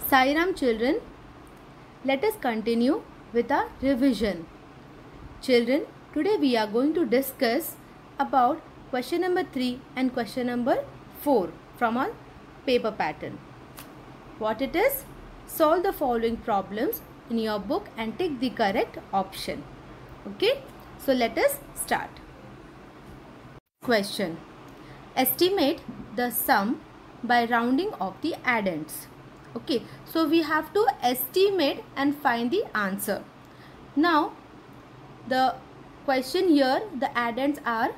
Sairam children, let us continue with our revision. Children, today we are going to discuss about question number 3 and question number 4 from our paper pattern. What it is? Solve the following problems in your book and take the correct option. Okay, so let us start. Question: estimate the sum by rounding off the addends. Okay, so we have to estimate and find the answer. Now the question here, the addends are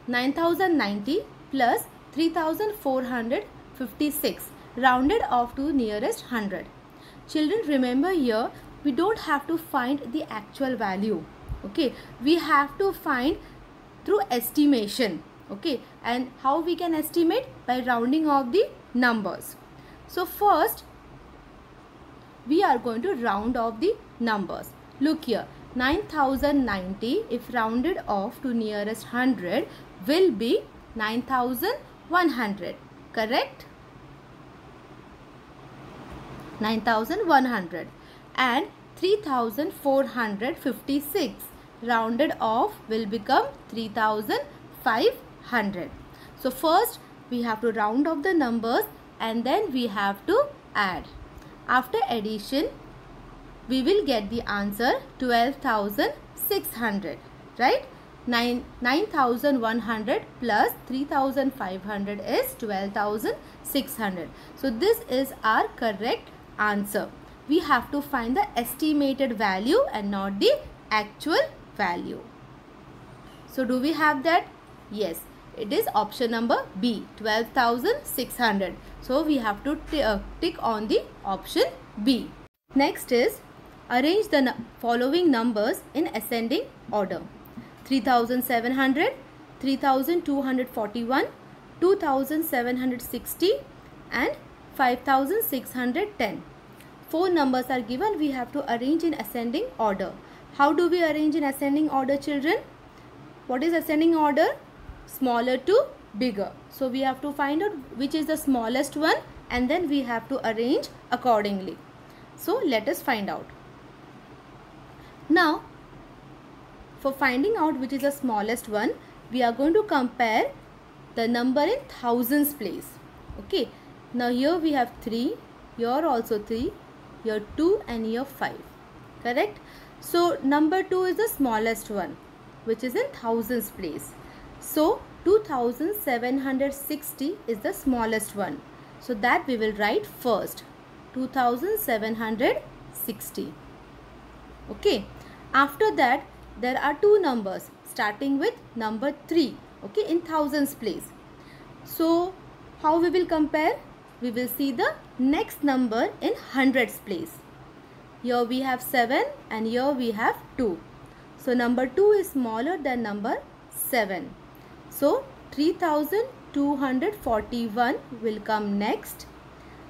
9090 plus 3456 rounded off to nearest 100. Children, remember here we don't have to find the actual value. Okay, we have to find through estimation. Okay, and how we can estimate? By rounding off the numbers. So first we are going to round off the numbers. Look here, 9090 if rounded off to nearest 100 will be 9100, correct? 9100, and 3456 rounded off will become 3500. So first we have to round off the numbers and then we have to add. After addition we will get the answer 12,600, right? 9,100 plus 3,500 is 12,600. So this is our correct answer. We have to find the estimated value and not the actual value. So do we have that? Yes, it is option number B, 12,600. So we have to tick on the option B. Next is arrange the following numbers in ascending order: 3,700, 3,241, 2,760 and 5,610. 4 numbers are given. We have to arrange in ascending order. How do we arrange in ascending order, children? What is ascending order? Smaller to bigger. So we have to find out which is the smallest one and then we have to arrange accordingly. So let us find out. Now for finding out which is the smallest one, we are going to compare the number in thousands place. Okay, now here we have 3, here also 3, here 2 and here 5, correct? So number 2 is the smallest one which is in thousands place. So 2760 is the smallest one. So that we will write first, 2760. Okay. After that there are 2 numbers starting with number 3. Okay, in thousands place. So how we will compare? We will see the next number in hundreds place. Here we have 7 and here we have 2. So number 2 is smaller than number 7. So 3241 will come next.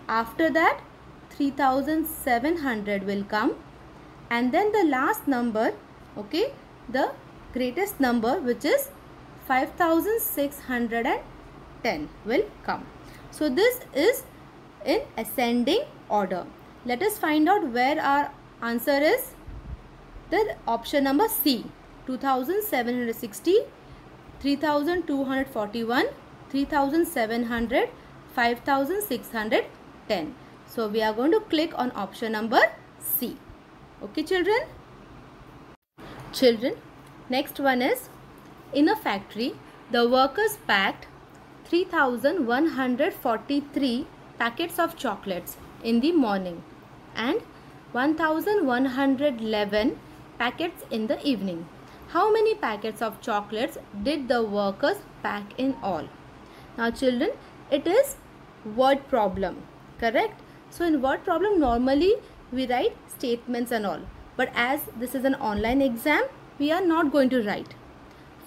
After that 3700 will come, and then the last number, okay, the greatest number which is 5610 will come. So this is in ascending order. Let us find out where our answer is. The option number C, 2760, 3241, 3700, 5610. So we are going to click on option number C. Okay, children? Children, next one is, in a factory the workers packed 3143 packets of chocolates in the morning and 1111 packets in the evening. How many packets of chocolates did the workers pack in all? Now children, it is word problem, correct? So in word problem normally we write statements and all, but as this is an online exam we are not going to write.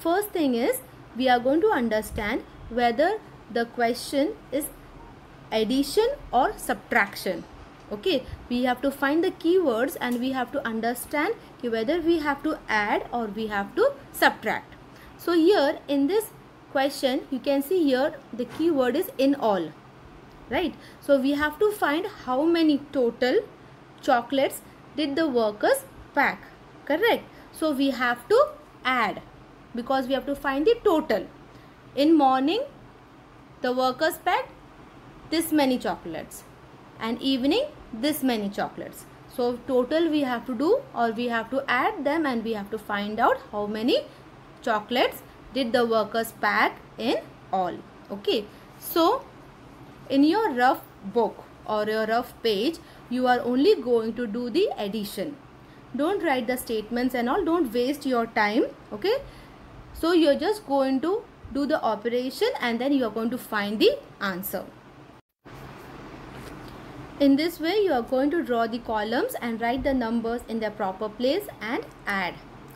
First thing is we are going to understand whether the question is addition or subtraction. Okay, we have to find the keywords and we have to understand whether we have to add or we have to subtract. So here in this question you can see here the keyword is in all, right? So we have to find how many total chocolates did the workers pack, correct? So we have to add, because we have to find the total. In morning the workers packed this many chocolates, and evening this many chocolates. So total we have to do, or we have to add them, and we have to find out how many chocolates did the workers pack in all. Okay, so in your rough book or your rough page, you are only going to do the addition. Don't write the statements and all, don't waste your time. Okay, so you're just going to do the operation, and then you are going to find the answer. In this way you are going to draw the columns and write the numbers in their proper place and add.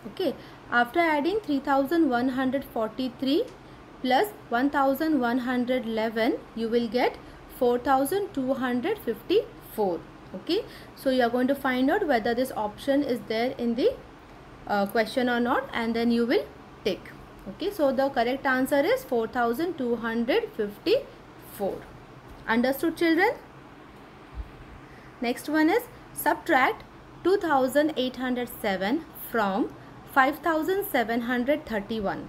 Okay, after adding 3143 plus 1111, you will get 4254. Okay, so you are going to find out whether this option is there in the question or not, and then you will tick. Okay, so the correct answer is 4254. Understood, children? Next one is subtract 2807 from 5731.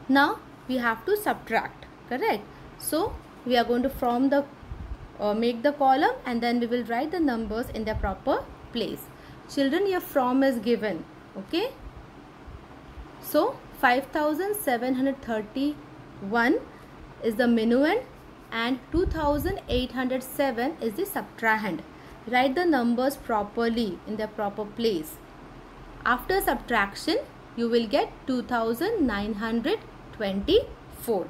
Now we have to subtract, correct? So we are going to form the make the column, and then we will write the numbers in their proper place. Children, your from is given. Okay, so 5731 is the minuend and 2807 is the subtrahend. Write the numbers properly in their proper place. After subtraction you will get 2924.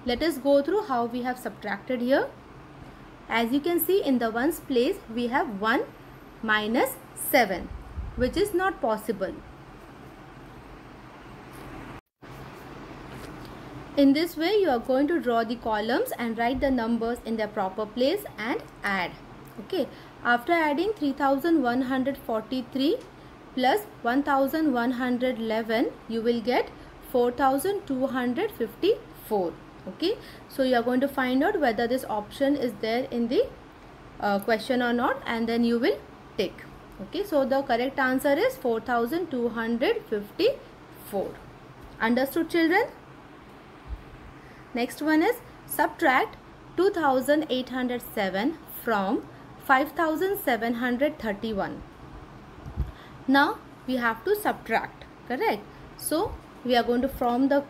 Let us go through how we have subtracted here. As you can see, in the ones place we have 1 minus 7, which is not possible. In this way you are going to draw the columns and write the numbers in their proper place and add. Okay, after adding 3143 plus 1111, you will get 4254. Okay, so you are going to find out whether this option is there in the question or not, and then you will tick. Okay, so the correct answer is 4254. Understood, children? Next one is subtract 2807 from 5731. Now we have to subtract, correct? So we are going to form the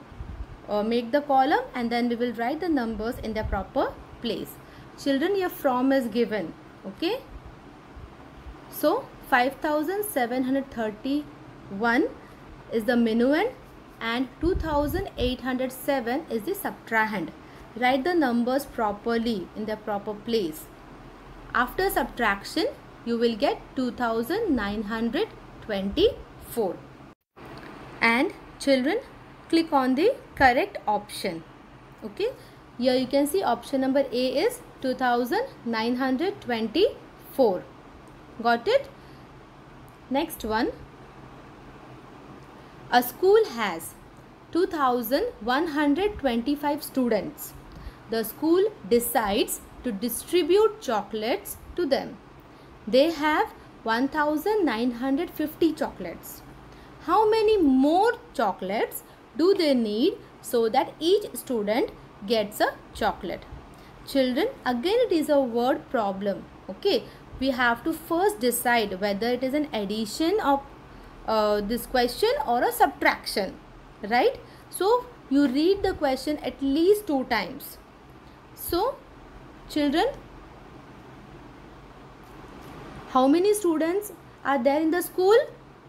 make the column, and then we will write the numbers in their proper place. Children, your from is given. Okay, so 5731 is the minuend and 2807 is the subtrahend. Write the numbers properly in their proper place. After subtraction you will get 2924. And children, click on the correct option. Okay, here you can see option number A is 2924. Got it? Next one, a school has 2125 students. The school decides to distribute chocolates to them. They have 1950 chocolates. How many more chocolates do they need so that each student gets a chocolate? Children, again it is a word problem. Okay, we have to first decide whether it is an addition of this question or a subtraction, right? So you read the question at least 2 times. So children, how many students are there in the school?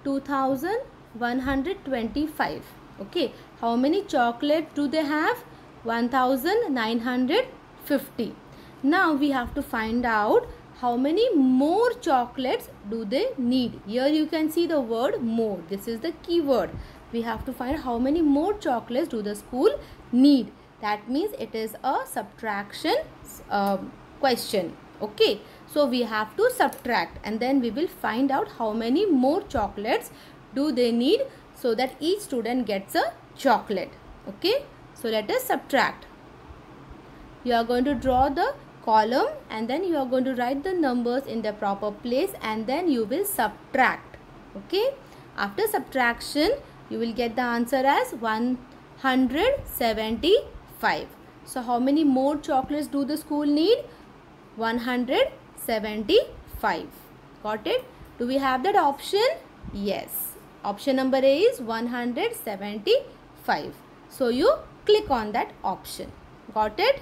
2125. Okay, how many chocolates do they have? 1950. Now we have to find out how many more chocolates do they need. Here you can see the word more. This is the key word. We have to find how many more chocolates do the school need. That means it is a subtraction question. Okay, so we have to subtract, and then we will find out how many more chocolates do they need so that each student gets a chocolate. Okay, so let us subtract. you are going to draw the column and then you are going to write the numbers in the proper place and then you will subtract. Okay, after subtraction you will get the answer as 175. So how many more chocolates do the school need? 175. Got it? Do we have that option? Yes. Option number A is 175. So you click on that option. Got it?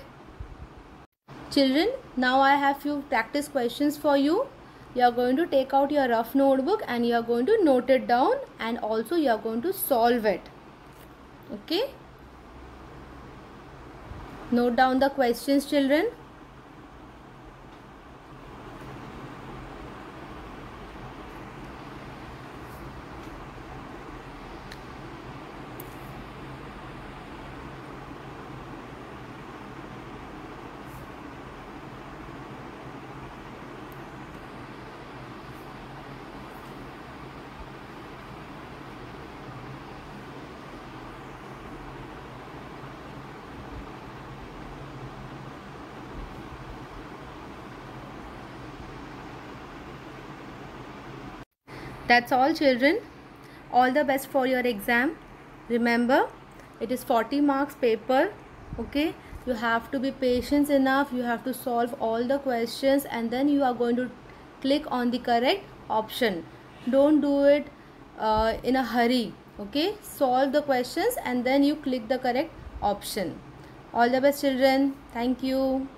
Children, now I have few practice questions for you. You are going to take out your rough notebook and you are going to note it down and also you are going to solve it. Okay? Note down the questions, children. That's all, children. All the best for your exam. Remember, it is 40 marks paper. Okay, you have to be patient enough. You have to solve all the questions and then you are going to click on the correct option. Don't do it in a hurry. Okay, solve the questions and then you click the correct option. All the best, children. Thank you.